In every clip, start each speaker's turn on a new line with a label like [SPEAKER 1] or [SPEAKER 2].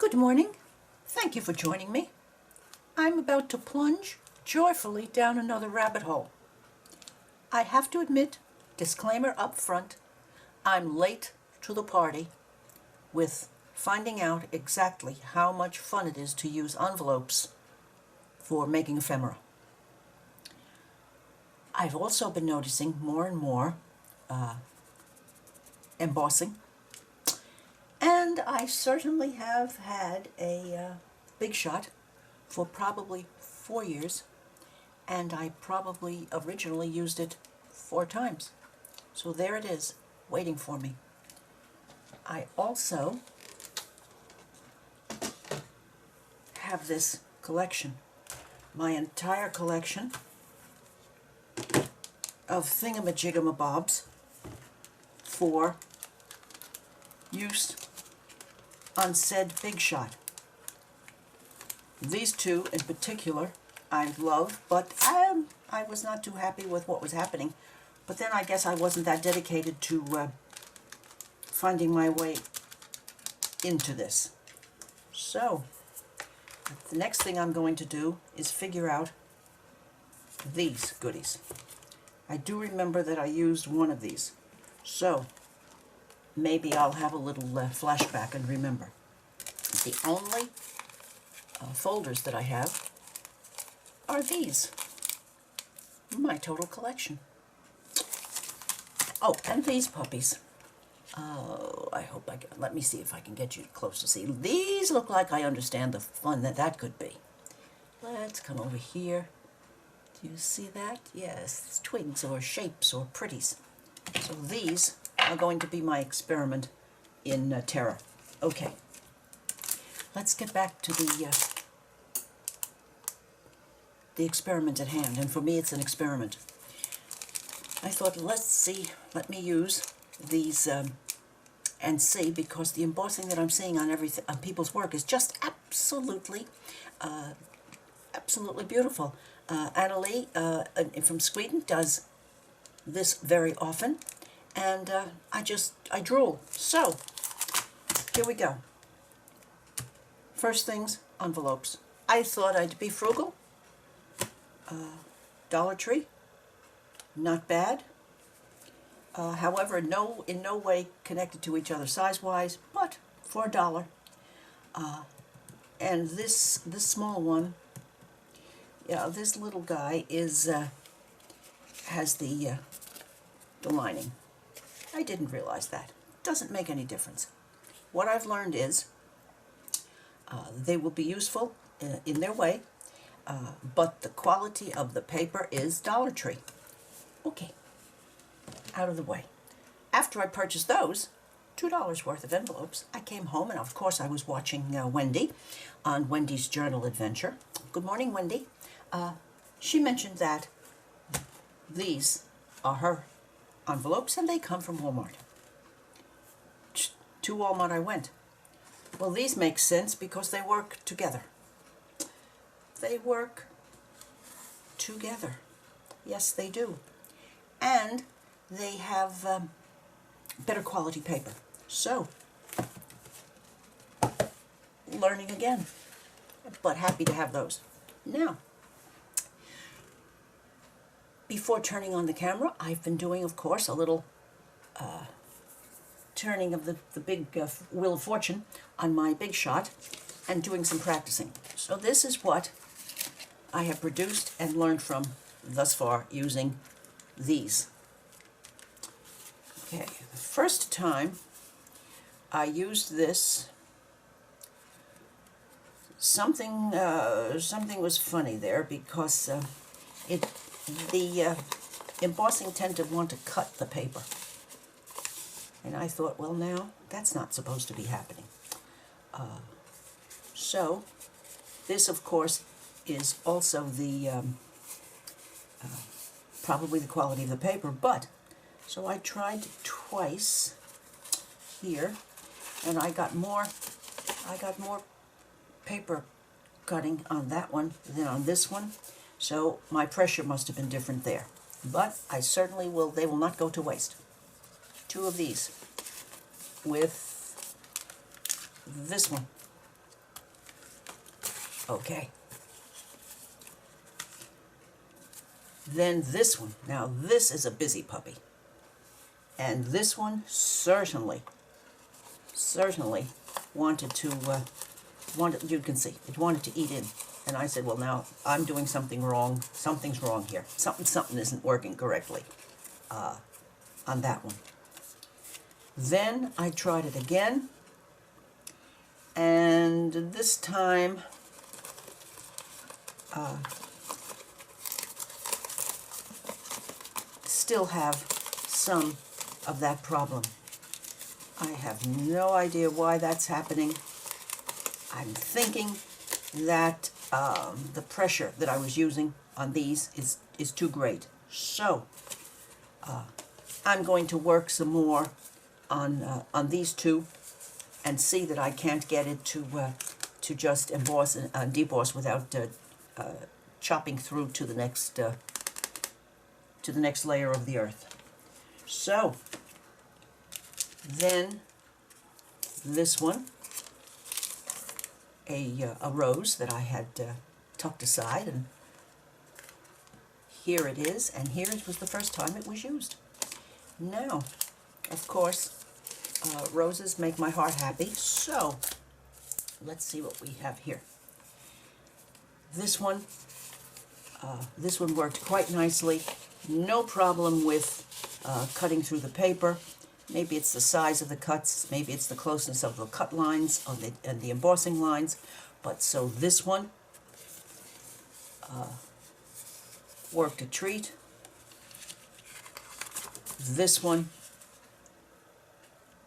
[SPEAKER 1] Good morning. Thank you for joining me. I'm about to plunge joyfully down another rabbit hole. I have to admit, disclaimer up front, I'm late to the party with finding out exactly how much fun it is to use envelopes for making ephemera. I've also been noticing more and more embossing, and I certainly have had a big shot for probably 4 years, and I probably originally used it 4 times. So there it is, waiting for me. I also have this collection, my entire collection of thingamajiggamabobs for use on said big shot. These two in particular I love, but I was not too happy with what was happening. But then I guess I wasn't that dedicated to finding my way into this. So the next thing I'm going to do is figure out these goodies. I do remember that I used one of these, so maybe I'll have a little flashback and remember. The only folders that I have are these, my total collection. Oh, and these puppies. Oh, I hope I can, let me see if I can get you close to see. These look like I understand the fun that could be. Let's come over here. Do you see that? Yes, twigs or shapes or pretties. So these are going to be my experiment in terror. Okay, let's get back to the experiment at hand, and for me it's an experiment. I thought, let me use these and see, because the embossing that I'm seeing on on people's work is just absolutely beautiful. Annalie from Sweden does this very often, and I drool. So here we go. First things, envelopes. I thought I'd be frugal. Dollar Tree, not bad. However, in no way connected to each other size-wise, but for $1. And this small one, yeah, this little guy has the lining. I didn't realize that. Doesn't make any difference. What I've learned is they will be useful in their way, but the quality of the paper is Dollar Tree. Okay, out of the way. After I purchased those, $2 worth of envelopes, I came home, and of course I was watching Wendy on Wendy's Journal Adventure. Good morning, Wendy. She mentioned that these are her envelopes, and they come from Walmart. To Walmart I went. Well, these make sense because they work together. They work together. Yes, they do. And they have better quality paper. So, learning again, but happy to have those. Now, before turning on the camera, I've been doing, of course, a little turning of the big Wheel of Fortune on my big shot and doing some practicing. So this is what I have produced and learned from thus far using these. Okay, the first time I used this, something was funny there, because the embossing tend to want to cut the paper, and I thought, well, now that's not supposed to be happening. So this, of course, is also the probably the quality of the paper, but so I tried twice here, and I got more paper cutting on that one than on this one, so my pressure must have been different there. But I certainly will, they will not go to waste. 2 of these with this one. Okay. Then this one. Now this is a busy puppy. And this one certainly wanted to, you can see, it wanted to eat in. And I said, well, now I'm doing something wrong. Something's wrong here. Something isn't working correctly on that one. Then I tried it again. And this time, still have some of that problem. I have no idea why that's happening. I'm thinking that the pressure that I was using on these is too great. So I'm going to work some more on these two and see that I can't get it to just emboss and deboss without chopping through to the next layer of the earth. So then this one, a rose that I had tucked aside, and here it is, and here it was the first time it was used. Now, of course, roses make my heart happy, so let's see what we have here. This one worked quite nicely. No problem with cutting through the paper. Maybe it's the size of the cuts, maybe it's the closeness of the cut lines and the embossing lines. But so this one worked a treat. This one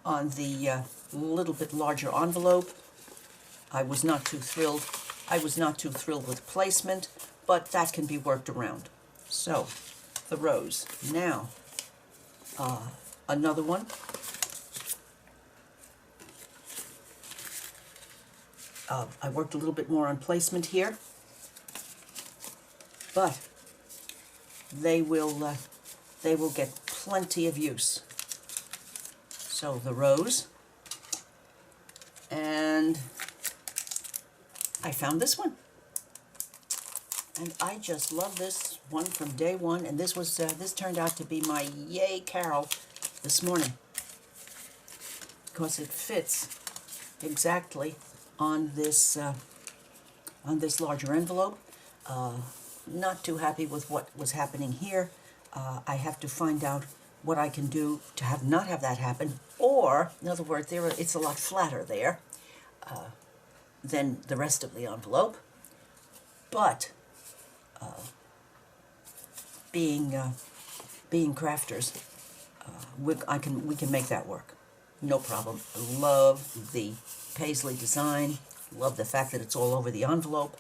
[SPEAKER 1] on the little bit larger envelope, I was not too thrilled. I was not too thrilled with placement, but that can be worked around. So the rose. Now another one. I worked a little bit more on placement here, but they will get plenty of use. So the rose, and I found this one, and I just love this one from day one. And this was this turned out to be my yay Carol this morning, because it fits exactly on this larger envelope. Not too happy with what was happening here. I have to find out what I can do to not have that happen, or in other words, it's a lot flatter there than the rest of the envelope. But being crafters, we can make that work, no problem. Love the paisley design, love the fact that it's all over the envelope.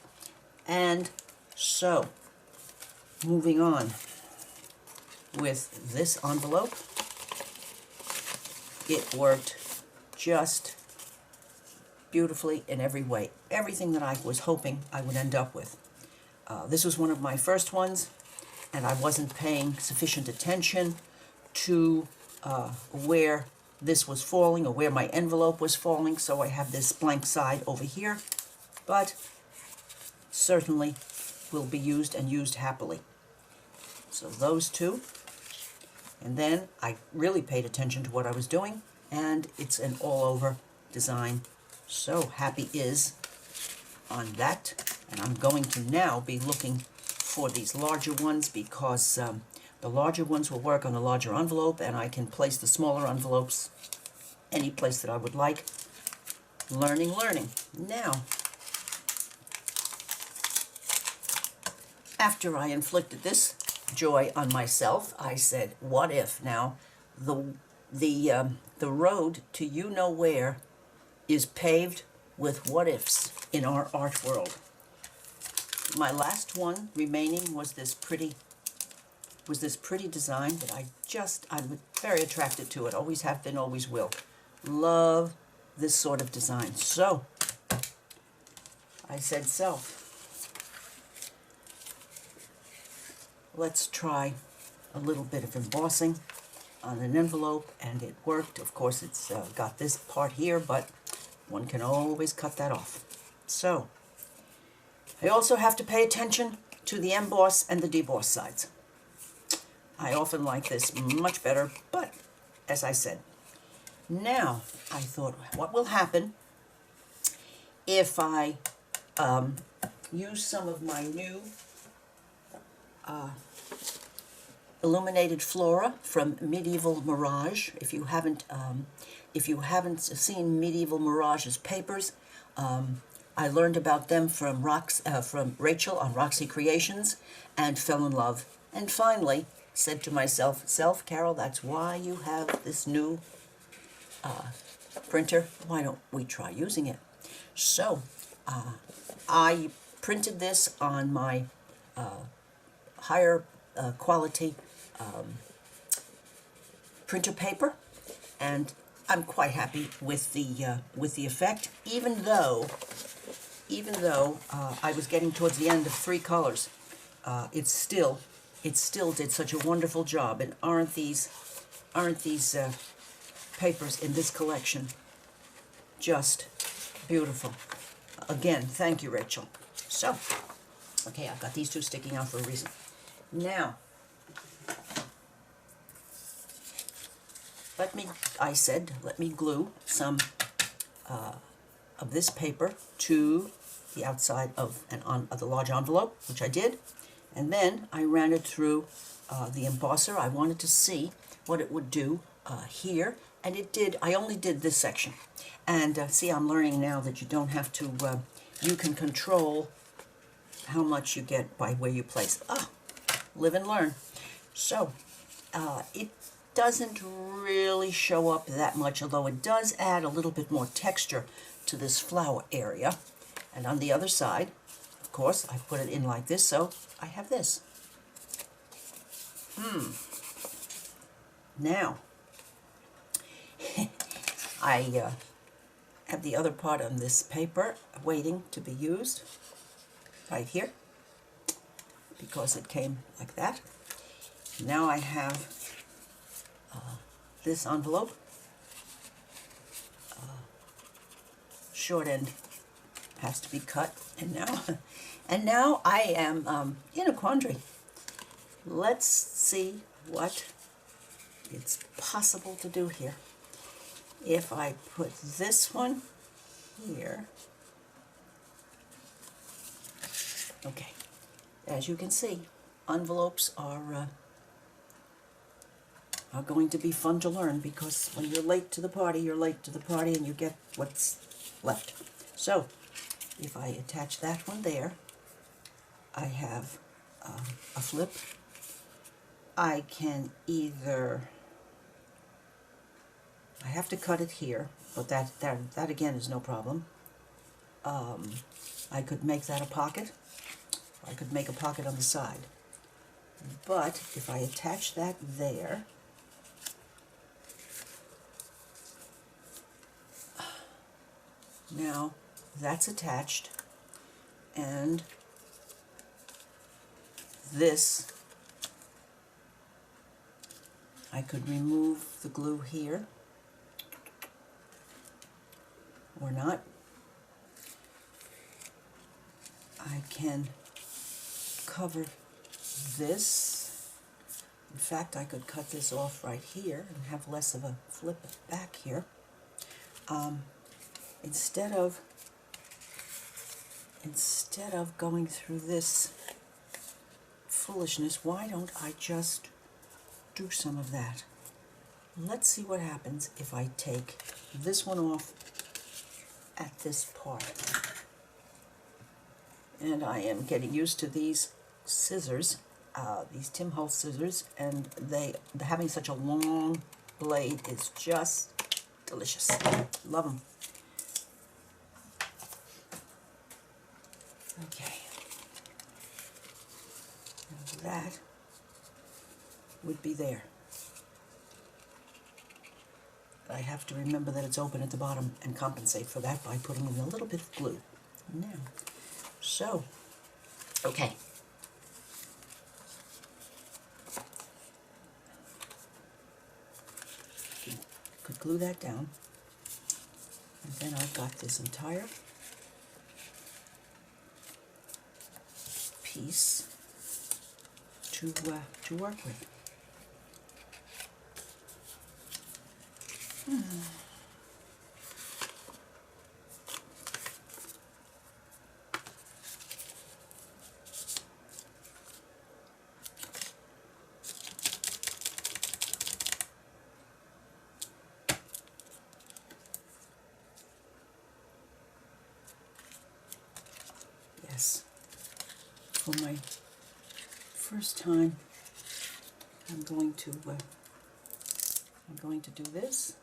[SPEAKER 1] And so moving on with this envelope, it worked just beautifully in every way. Everything that I was hoping I would end up with. This was one of my first ones, and I wasn't paying sufficient attention to where this was falling or where my envelope was falling, so I have this blank side over here, but certainly will be used and used happily. So those two, and then I really paid attention to what I was doing, and it's an all-over design. So happy is on that, and I'm going to now be looking for these larger ones, because the larger ones will work on the larger envelope, and I can place the smaller envelopes any place that I would like. Learning. Now, after I inflicted this joy on myself, I said, what if? Now, the road to you-know-where is paved with what-ifs in our art world. My last one remaining was this pretty design that I'm very attracted to it. Always have been, always will. Love this sort of design. So I said, let's try a little bit of embossing on an envelope, and it worked. Of course, it's got this part here, but one can always cut that off. So I also have to pay attention to the emboss and the deboss sides. I often like this much better, but as I said, now I thought, what will happen if I use some of my new illuminated flora from Medieval Mirage. If you haven't seen Medieval Mirage's papers, I learned about them from Rachel on Roxy Creations and fell in love. And finally said to myself, Carol, that's why you have this new printer. Why don't we try using it? So I printed this on my higher quality printer paper, and I'm quite happy with the effect. Even though I was getting towards the end of 3 colors, it still did such a wonderful job. And aren't these papers in this collection just beautiful? Again, thank you, Rachel. So, okay, I've got these 2 sticking out for a reason. Now, let me glue some of this paper to the outside of the large envelope, which I did, and then I ran it through the embosser. I wanted to see what it would do here, and it did. I only did this section, and see, I'm learning now that you don't have to. You can control how much you get by where you place. Live and learn. So it doesn't really show up that much, although it does add a little bit more texture to this flower area. And on the other side, of course, I put it in like this, so I have this. Now, I have the other part on this paper waiting to be used right here, because it came like that. Now I have this envelope. Short end has to be cut, and now I am in a quandary. Let's see what it's possible to do here. If I put this one here, okay. As you can see, envelopes are going to be fun to learn, because when you're late to the party, you're late to the party and you get what's left. So, if I attach that one there, I have a flip. I can either, I have to cut it here, but that again is no problem. I could make that a pocket. I could make a pocket on the side. But if I attach that there, now that's attached, and this, I could remove the glue here, or not. I can cover this. In fact, I could cut this off right here and have less of a flip back here. Instead of going through this foolishness, why don't I just do some of that? Let's see what happens if I take this one off at this part. And I am getting used to these scissors, these Tim Holtz scissors, and having such a long blade is just delicious. Love them. Okay. And that would be there. I have to remember that it's open at the bottom and compensate for that by putting in a little bit of glue. Now, so, okay. Could glue that down. And then I've got this entire piece to work with. Yes, for my first time, I'm going to do this.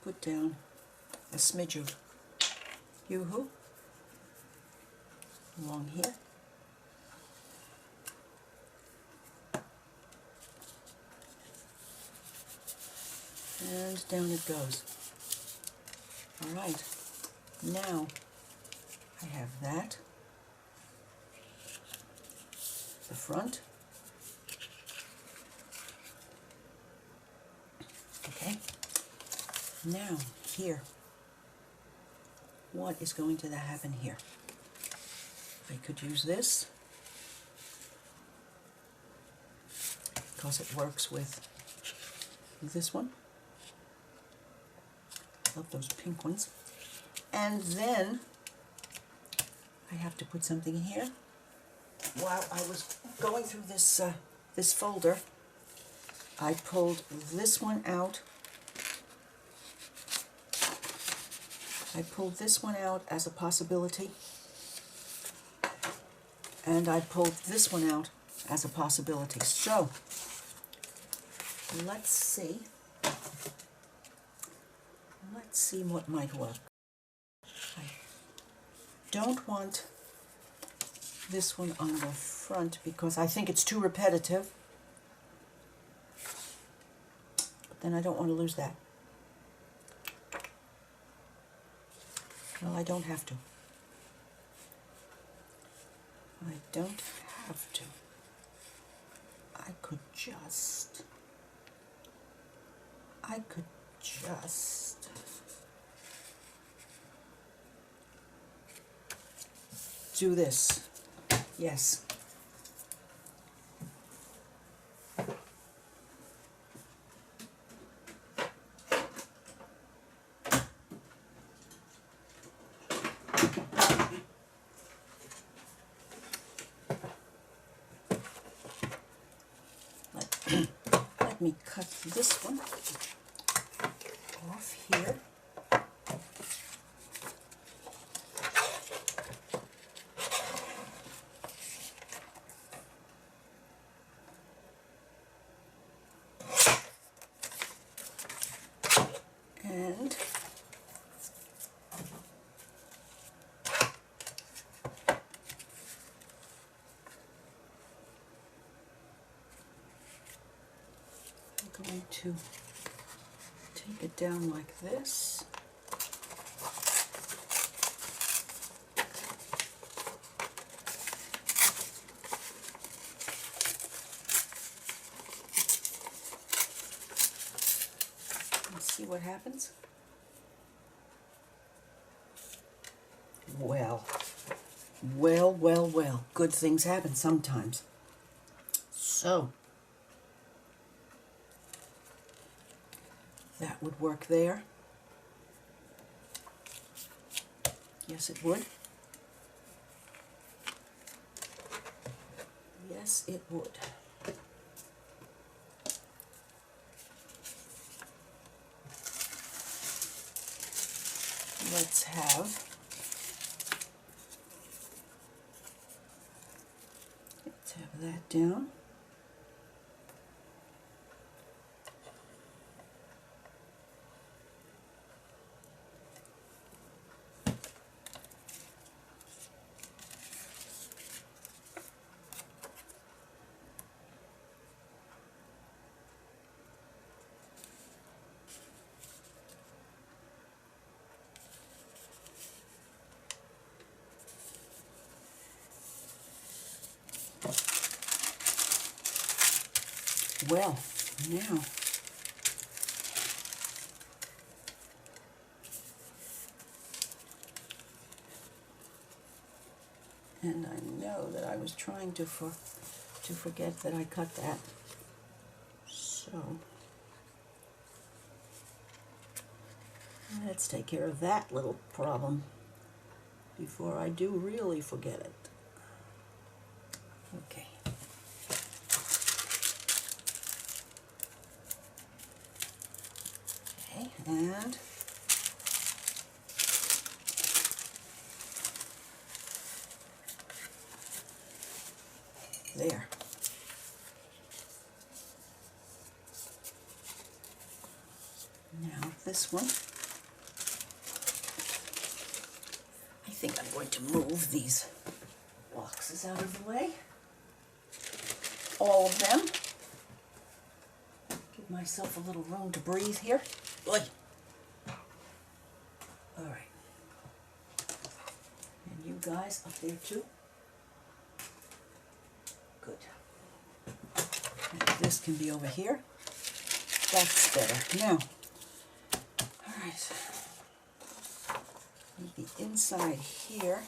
[SPEAKER 1] Put down a smidge of Yoo-hoo along here. And down it goes. All right, now I have that, the front. Okay, now here, what is going to happen here? I could use this because it works with this one. Love those pink ones. And then I have to put something here. While I was going through this this folder, I pulled this one out. I pulled this one out as a possibility, and I pulled this one out as a possibility. So let's see what might work. I don't want this one on the front because I think it's too repetitive, but then I don't want to lose that. Well, I don't have to. I don't have to. I could just do this. Yes. Let me cut this one off here. And I'm going to take it down like this. And see what happens. Well, good things happen sometimes. So, that would work there. Yes, it would. Yes, it would. Let's have that down. Well, now And I know that I was trying to forget that I cut that. So let's take care of that little problem before I do really forget it. Okay. Okay, and there. Now this one, I think I'm going to move these boxes out of the way. All of them. Give myself a little room to breathe here. Oi. All right. And you guys up there too? Good. And this can be over here. That's better. Now, all right. The inside here.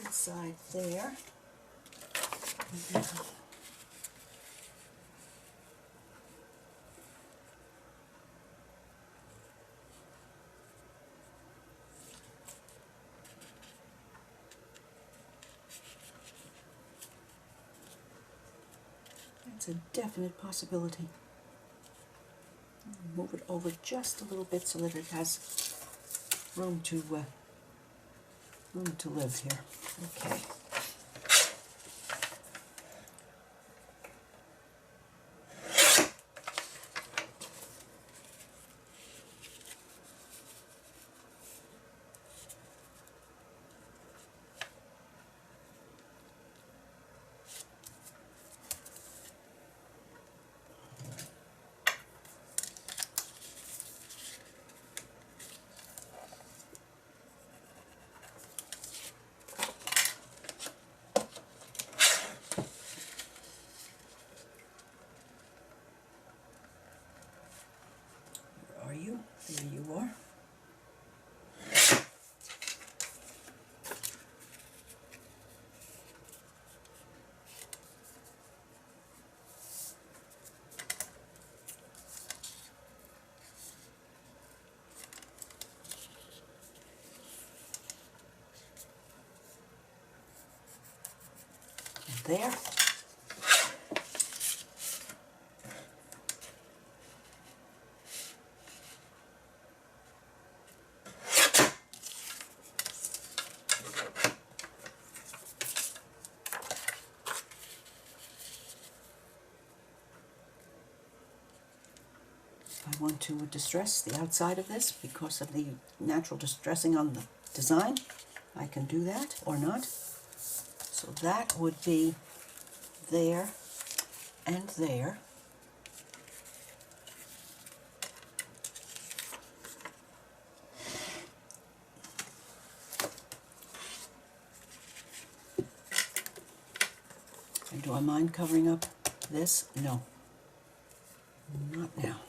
[SPEAKER 1] Inside there. It's a definite possibility. Move it over just a little bit so that it has room to live here. Okay. You? There you are. And there. I want to distress the outside of this because of the natural distressing on the design. I can do that or not. So that would be there and there. And do I mind covering up this? No. Not now.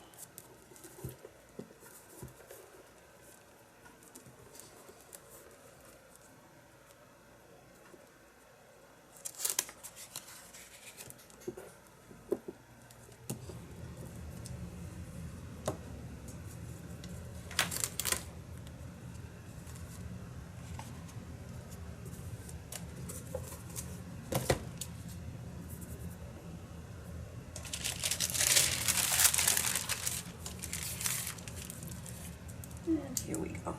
[SPEAKER 1] And here we go.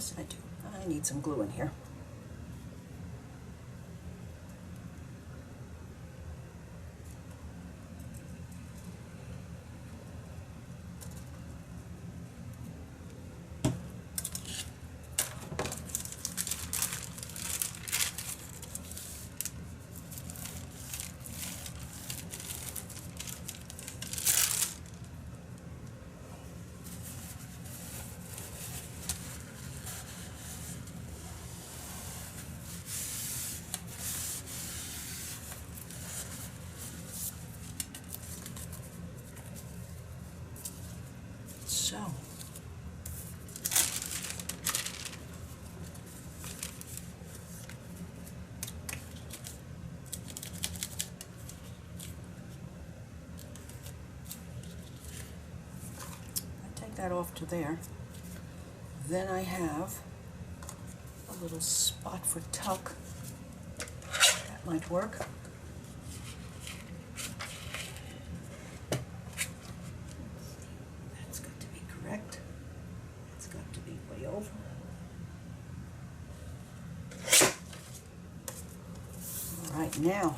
[SPEAKER 1] Yes, I do. I need some glue in here. So, I take that off to there. Then I have a little spot for tuck. That might work. That's got to be correct. That's got to be way over. All right, now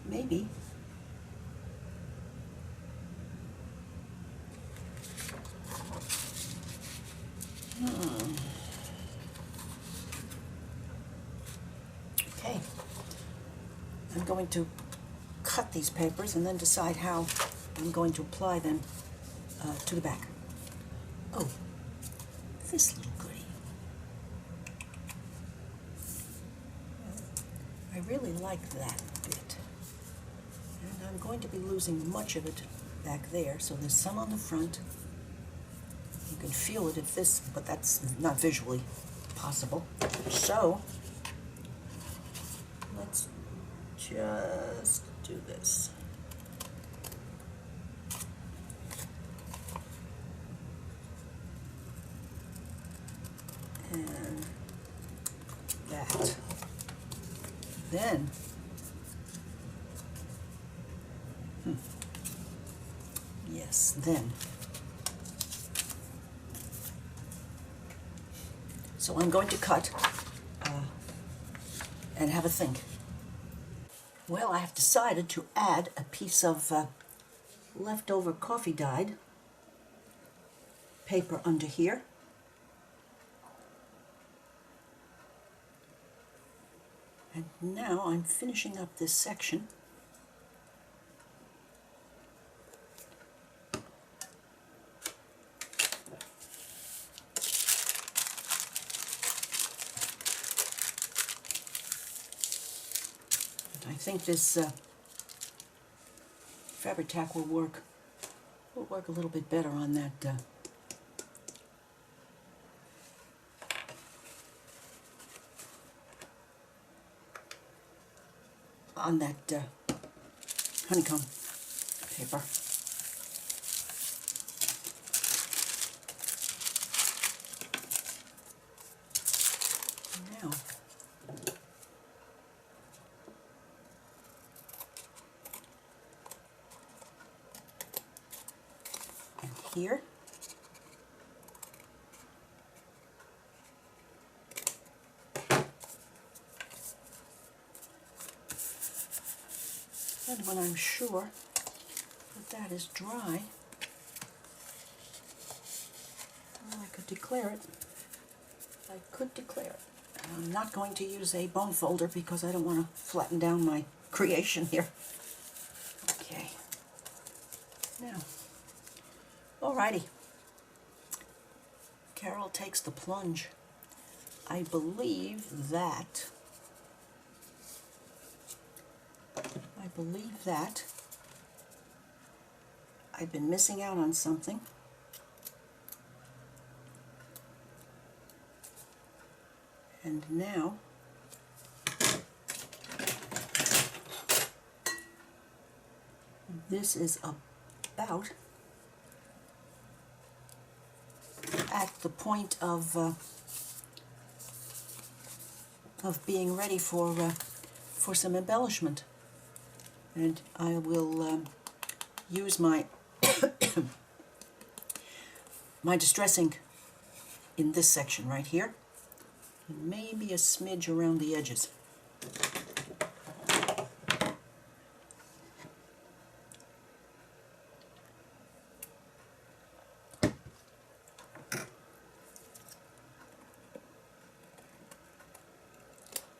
[SPEAKER 1] maybe okay, I'm going to cut these papers and then decide how I'm going to apply them to the back. Oh, this little goodie. I really like that bit. And I'm going to be losing much of it back there, so there's some on the front. You can feel it if this, but that's not visually possible. So, let's just do this. And that. Then, yes, then. So I'm going to cut and have a think. Well, I have decided to add a piece of leftover coffee dyed paper under here. And now I'm finishing up this section. I think this fabric tack will work a little bit better on that honeycomb paper. Now, and here, and when I'm sure that that is dry, well, I could declare it. I could declare it. I'm not going to use a bone folder because I don't want to flatten down my creation here. Okay. Now, alrighty. Carol takes the plunge. I believe that I've been missing out on something. And now this is about at the point of of being ready for some embellishment. And I will use my my distress ink in this section right here, and maybe a smidge around the edges.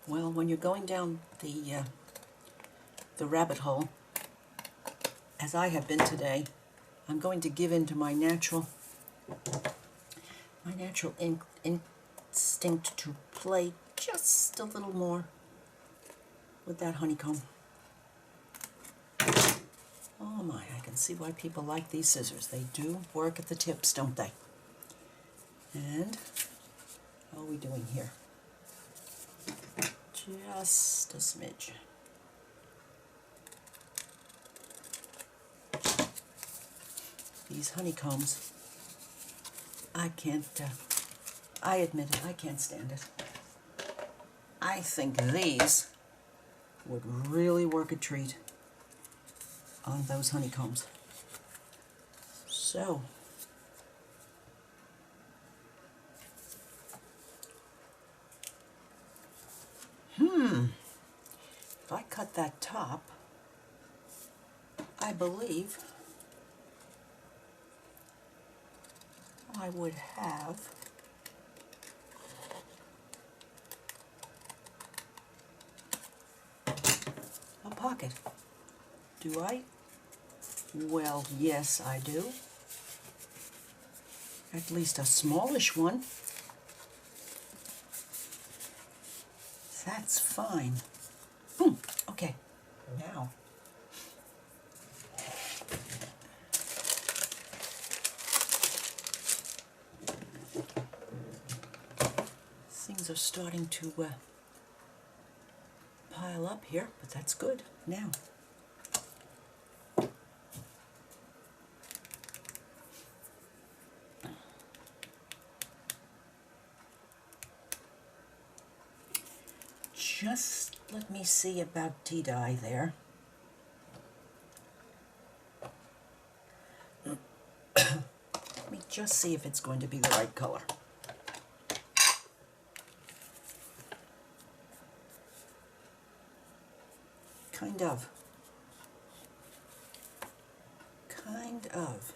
[SPEAKER 1] Well, when you're going down the rabbit hole, as I have been today, I'm going to give in to my natural instinct to play just a little more with that honeycomb. Oh my, I can see why people like these scissors. They do work at the tips, don't they? And how are we doing here? Just a smidge. These honeycombs, I can't, I admit it, I can't stand it. I think these would really work a treat on those honeycombs. So, if I cut that top, I believe I would have a pocket. Do I? Well, yes, I do. At least a smallish one. That's fine. Okay, now things are starting to pile up here, but that's good. Now, just let me see about tea dye there. Let me just see if it's going to be the right color. Kind of. Kind of.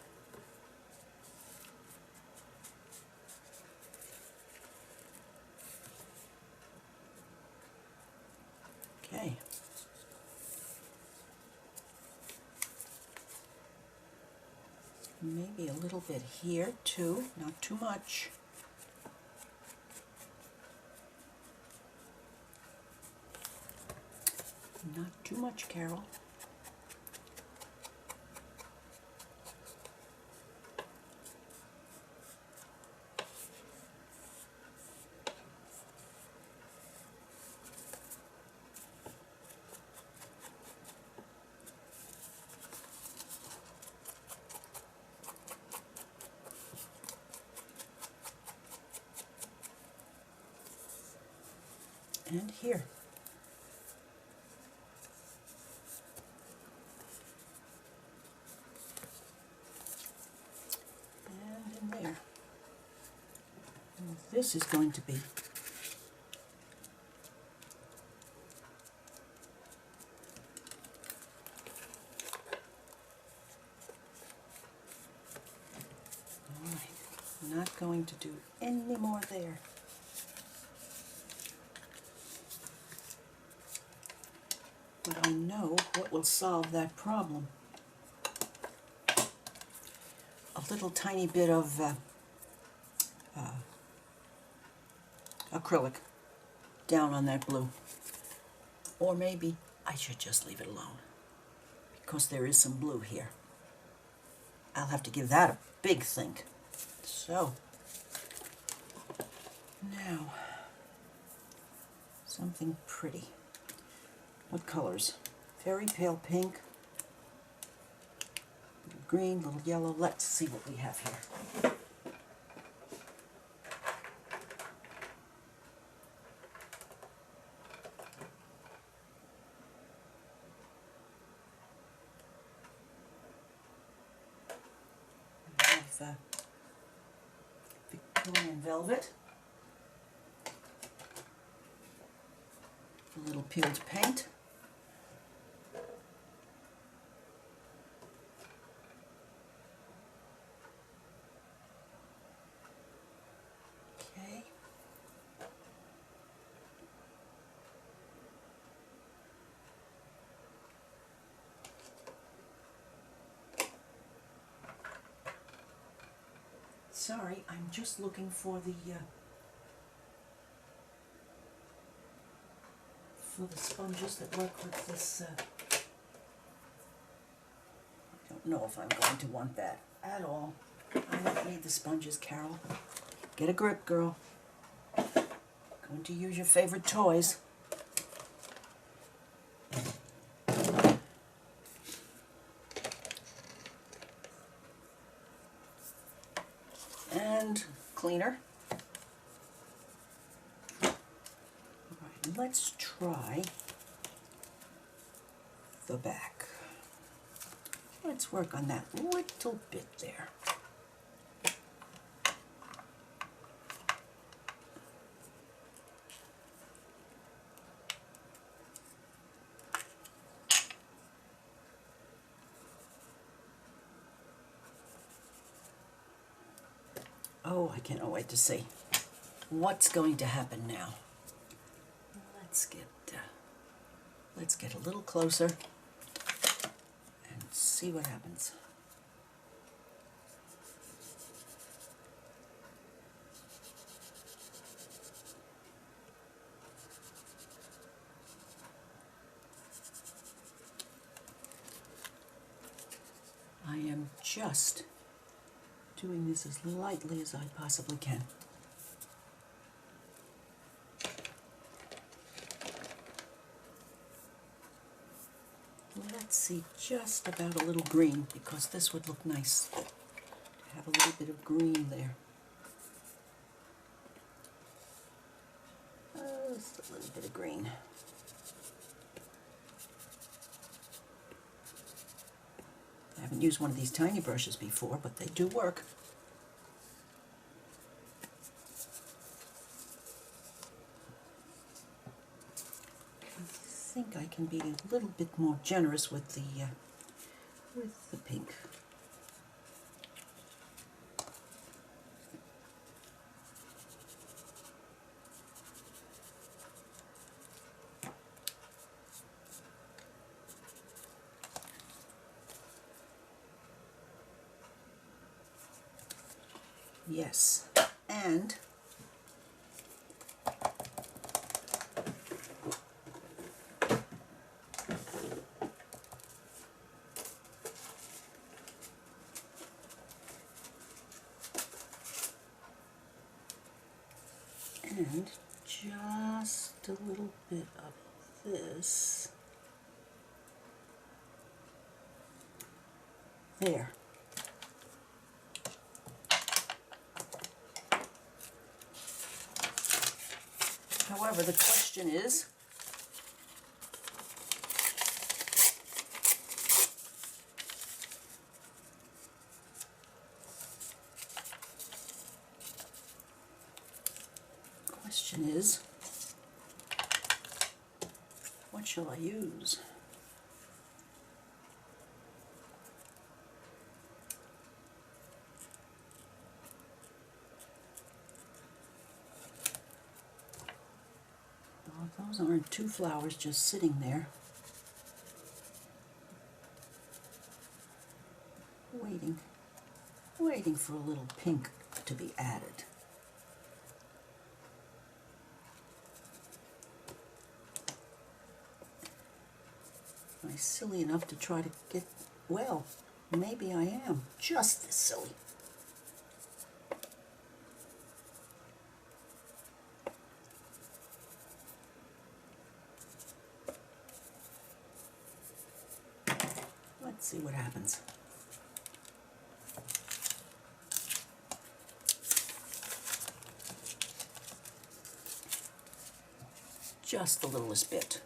[SPEAKER 1] Okay. Maybe a little bit here too, not too much. Not too much, Carol. And here. And in there. And this is going to be not going to do any more there. But I know what will solve that problem. A little tiny bit of acrylic down on that blue. Or maybe I should just leave it alone, because there is some blue here. I'll have to give that a big think. So, now, something pretty. What colors? Very pale pink, little green, little yellow. Let's see what we have here. Victorian velvet. A little peeled paint. Okay. Sorry, I'm just looking for the sponges that work with this. I don't know if I'm going to want that at all. I don't need the sponges, Carol. Get a grip, girl. Going to use your favorite toys. And cleaner. Alright, let's try the back. Let's work on that little bit there. Oh, I cannot wait to see what's going to happen now. Let's get a little closer and see what happens. I am just doing this as lightly as I possibly can. Let's see just about a little green, because this would look nice to have a little bit of green there. Just a little bit of green. I haven't used one of these tiny brushes before, but they do work. I think I can be a little bit more generous with the pink. Yes, and just a little bit of this there. However, the question is, what shall I use? Well, those aren't two flowers just sitting there, waiting for a little pink to be added. Am I silly enough to try to get, well, maybe I am, just this silly. Let's see what happens. Just the littlest bit.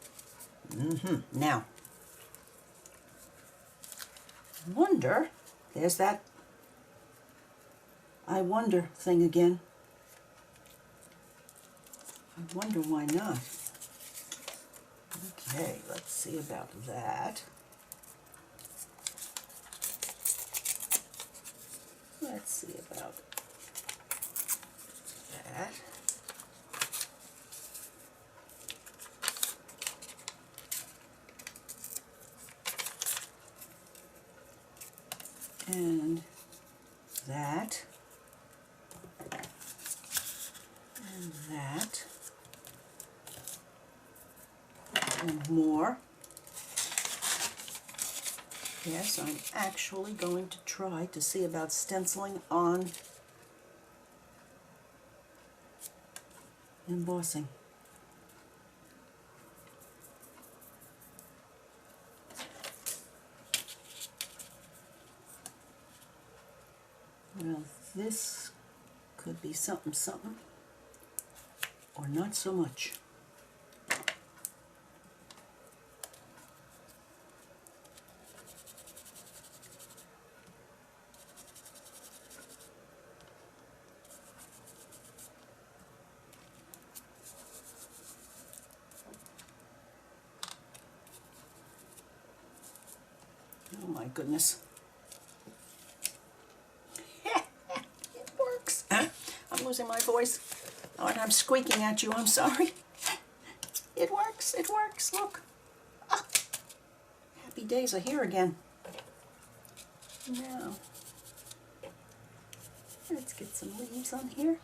[SPEAKER 1] Now, wonder, there's that I wonder thing again. I wonder why not. Okay, let's see about that. Let's see about that. And that. And that. And more. Yes, I'm actually going to try to see about stenciling on embossing. Well, this could be something, something, or not so much. Oh my goodness. It works. I'm losing my voice. Oh, and I'm squeaking at you, I'm sorry. It works, it works, look. Ah, happy days are here again. Now, let's get some leaves on here.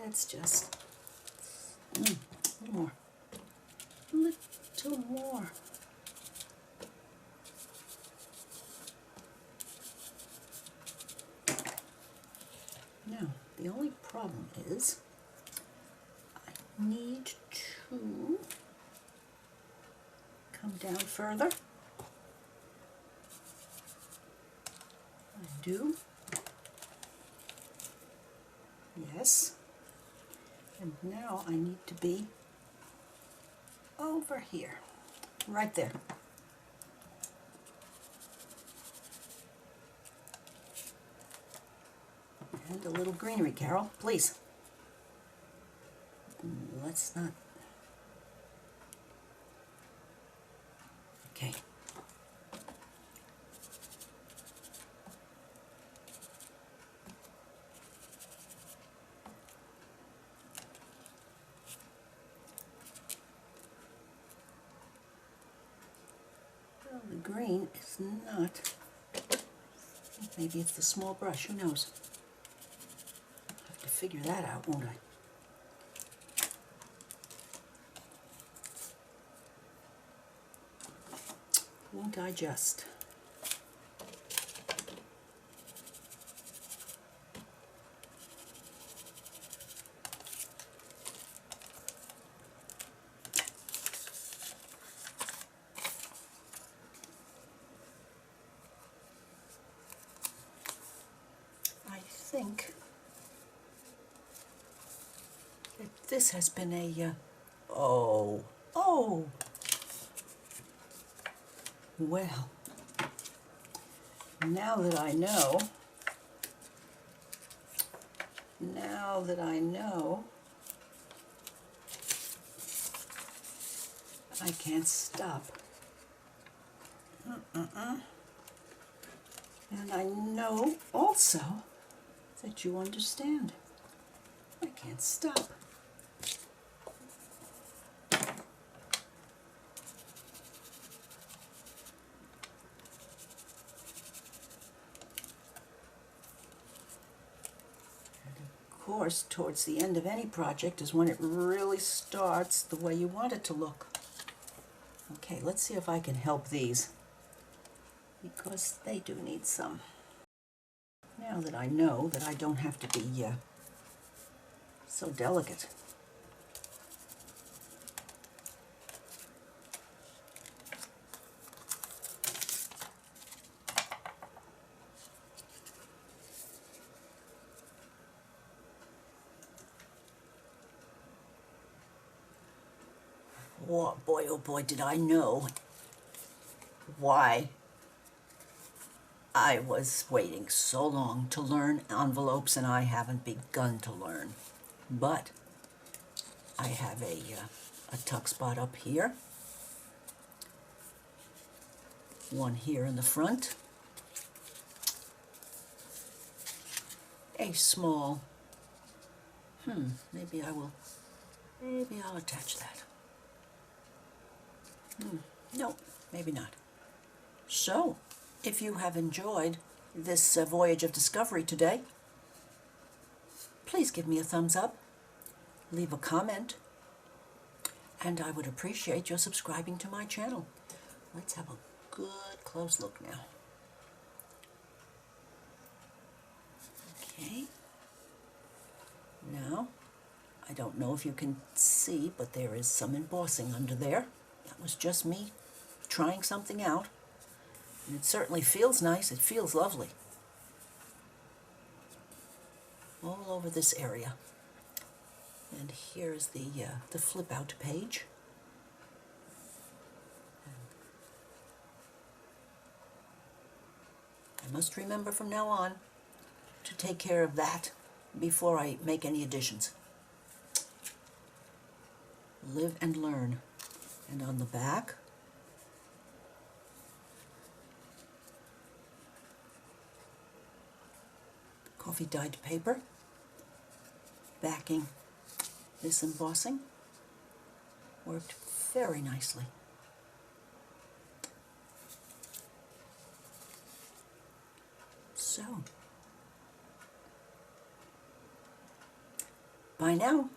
[SPEAKER 1] Let's just, a little more, a little more. Now, the only problem is I need to come down further. I do. Yes. And now I need to be over here, right there. And a little greenery, Carol, please. Let's not. Okay. Well, the green is not. Maybe it's the small brush, who knows? I'll have to figure that out, won't I? Won't I just? I think that this has been a, oh, well, now that I know, I can't stop. And I know also that you understand. I can't stop. Of course, towards the end of any project is when it really starts the way you want it to look. Okay, let's see if I can help these, because they do need some. Now that I know that I don't have to be so delicate. boy, oh boy, did I know why I was waiting so long to learn envelopes, and I haven't begun to learn. But I have a tuck spot up here, one here in the front, a small, maybe I'll attach that. No, maybe not. So, if you have enjoyed this voyage of discovery today, please give me a thumbs up, leave a comment, and I would appreciate your subscribing to my channel. Let's have a good close look now. Okay. Now, I don't know if you can see, but there is some embossing under there. That was just me trying something out. And it certainly feels nice. It feels lovely. All over this area. And here's the flip out page. I must remember from now on to take care of that before I make any additions. Live and learn. And on the back, coffee dyed paper backing this embossing. Worked very nicely. So, bye now.